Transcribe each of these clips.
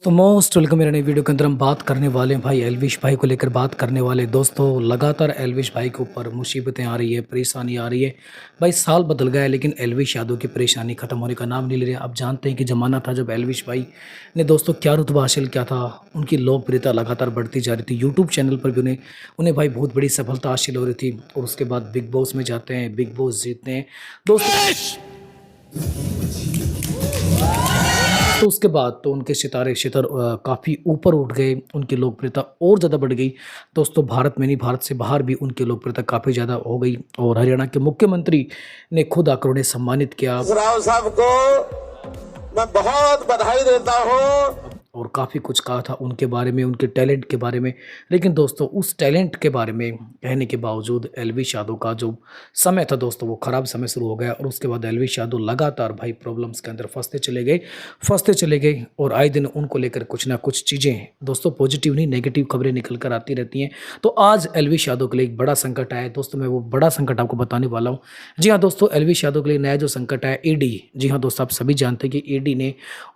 तो most welcome मेरे नई वीडियो के अंदर हम बात करने वाले हैं भाई एल्विश भाई को लेकर बात करने वाले दोस्तों। लगातार एल्विश भाई के ऊपर मुसीबतें आ रही है, परेशानी आ रही है। भाई साल बदल गया है लेकिन एल्विश यादव की परेशानी ख़त्म होने का नाम नहीं ले रही। आप जानते हैं कि ज़माना था जब एल्विश भाई ने दोस्तों क्या रुतबा हासिल किया था। उनकी लोकप्रियता लगातार बढ़ती जा रही थी। यूट्यूब चैनल पर भी उन्हें उन्हें भाई बहुत बड़ी सफलता हासिल हो रही थी। और उसके बाद बिग बॉस में जाते हैं, बिग बॉस जीतते हैं दोस्तों। तो उसके बाद तो उनके सितारे शितर काफ़ी ऊपर उठ गए, उनकी लोकप्रियता और ज़्यादा बढ़ गई दोस्तों। भारत में नहीं, भारत से बाहर भी उनकी लोकप्रियता काफ़ी ज़्यादा हो गई। और हरियाणा के मुख्यमंत्री ने खुद आकर उन्हें सम्मानित किया। राव साहब को मैं बहुत बधाई देता हूँ। और काफ़ी कुछ कहा था उनके बारे में, उनके टैलेंट के बारे में। लेकिन दोस्तों उस टैलेंट के बारे में कहने के बावजूद एल्विश यादव का जो समय था दोस्तों वो ख़राब समय शुरू हो गया। और उसके बाद एल्विश यादव लगातार भाई प्रॉब्लम्स के अंदर फंसते चले गए। और आए दिन उनको लेकर कुछ ना कुछ चीज़ें दोस्तों पॉजिटिव नहीं नेगेटिव खबरें निकल कर आती रहती हैं। तो आज एल्विश यादव के लिए एक बड़ा संकट आया है दोस्तों। मैं वो बड़ा संकट आपको बताने वाला हूँ। जी हाँ दोस्तों, एल्विश यादव के लिए नया जो संकट है ईडी। जी हाँ दोस्तों, आप सभी जानते हैं कि ईडी ने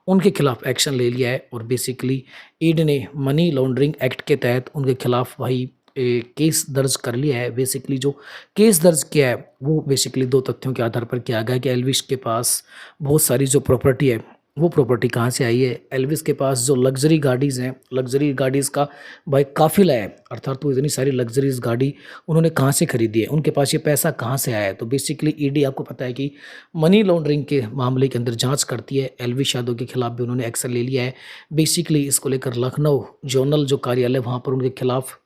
उनके खिलाफ एक्शन ले लिया है। और बेसिकली ईडी ने मनी लॉन्ड्रिंग एक्ट के तहत उनके खिलाफ भाई केस दर्ज कर लिया है। बेसिकली जो केस दर्ज किया है वो बेसिकली दो तथ्यों के आधार पर किया गया है कि एल्विश के पास बहुत सारी जो प्रॉपर्टी है वो प्रॉपर्टी कहाँ से आई है। एल्विस के पास जो लग्जरी गाड़ीज़ हैं, लग्जरी गाड़ीज़ का भाई काफ़िला है, अर्थात तो इतनी सारी लग्जरीज गाड़ी उन्होंने कहाँ से खरीदी है, उनके पास ये पैसा कहाँ से आया है। तो बेसिकली ईडी आपको पता है कि मनी लॉन्ड्रिंग के मामले के अंदर जांच करती है। एल्विश यादव के खिलाफ भी उन्होंने एक्शन ले लिया है। बेसिकली इसको लेकर लखनऊ जोनल जो कार्यालय वहाँ पर उनके खिलाफ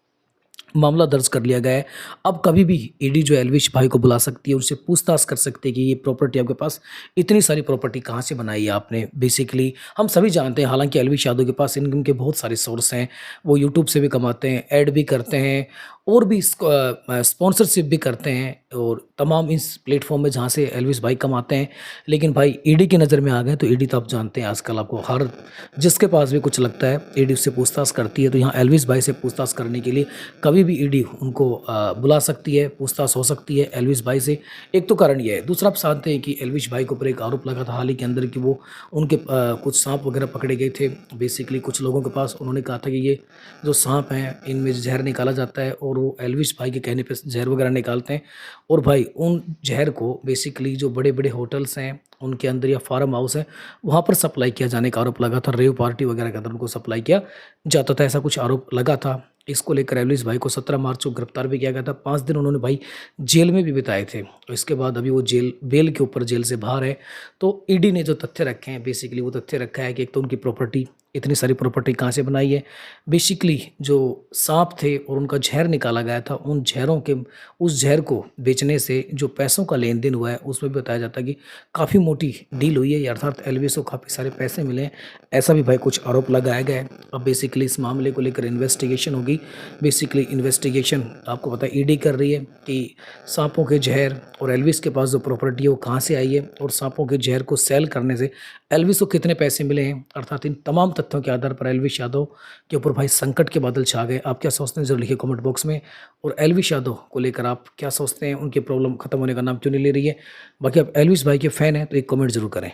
मामला दर्ज कर लिया गया है। अब कभी भी ईडी जो एल्विश भाई को बुला सकती है, उनसे पूछताछ कर सकती है कि ये प्रॉपर्टी आपके पास इतनी सारी प्रॉपर्टी कहाँ से बनाई है आपने। बेसिकली हम सभी जानते हैं, हालांकि एल्विश यादव के पास इनकम के बहुत सारे सोर्स हैं। वो यूट्यूब से भी कमाते हैं, ऐड भी करते हैं और भी स्पॉन्सरशिप भी करते हैं और तमाम इस प्लेटफॉर्म में जहाँ से एल्विश भाई कमाते हैं। लेकिन भाई ईडी की नज़र में आ गए तो ईडी तो आप जानते हैं आजकल आपको हर जिसके पास भी कुछ लगता है ईडी उससे पूछताछ करती है। तो यहाँ एल्विश भाई से पूछताछ करने के लिए कभी भी ईडी उनको बुला सकती है, पूछताछ हो सकती है एल्विश भाई से। एक तो कारण ये है। दूसरा आप जानते हैं कि एल्विश भाई के ऊपर एक आरोप लगा था हाल ही के अंदर कि वो उनके कुछ सांप वगैरह पकड़े गए थे। बेसिकली कुछ लोगों के पास उन्होंने कहा था कि ये जो सांप हैं इनमें जहर निकाला जाता है और वो एल्विश भाई के कहने पे जहर वगैरह निकालते हैं। और भाई उन जहर को बेसिकली जो बड़े बड़े होटल्स हैं उनके अंदर या फार्म हाउस है वहाँ पर सप्लाई किया जाने का आरोप लगा था। रेव पार्टी वगैरह के अंदर उनको सप्लाई किया जाता था, ऐसा कुछ आरोप लगा था। इसको लेकर एल्विश भाई को 17 मार्च को गिरफ्तार भी किया गया था। 5 दिन उन्होंने भाई जेल में भी बिताए थे। इसके बाद अभी वो बेल के ऊपर जेल से बाहर है। तो ईडी ने जो तथ्य रखे हैं बेसिकली वो तथ्य रखा है कि एक तो उनकी प्रॉपर्टी, इतनी सारी प्रॉपर्टी कहाँ से बनाई है। बेसिकली जो सांप थे और उनका जहर निकाला गया था, उन जहरों के उस जहर को बेचने से जो पैसों का लेन देन हुआ है उसमें भी बताया जाता है कि काफ़ी मोटी डील हुई है, अर्थात एल्विस को काफ़ी सारे पैसे मिले हैं। ऐसा भी भाई कुछ आरोप लगाया गया है। अब बेसिकली इस मामले को लेकर इन्वेस्टिगेशन होगी। बेसिकली इन्वेस्टिगेशन आपको पता है ईडी कर रही है कि सांपों के जहर और एल्विस के पास जो प्रॉपर्टी है वो कहाँ से आई है और सांपों के जहर को सेल करने से एल्विस को कितने पैसे मिले हैं। अर्थात इन तमाम तथ्यों के आधार पर एल्विश यादव के ऊपर भाई संकट के बादल छा गए। आप क्या सोचते हैं जरूर लिखिए कमेंट बॉक्स में। और एल्विश यादव को लेकर आप क्या सोचते हैं, उनकी प्रॉब्लम खत्म होने का नाम क्यों नहीं ले रही है। बाकी आप एल्विश भाई के फ़ैन हैं तो एक कमेंट जरूर करें।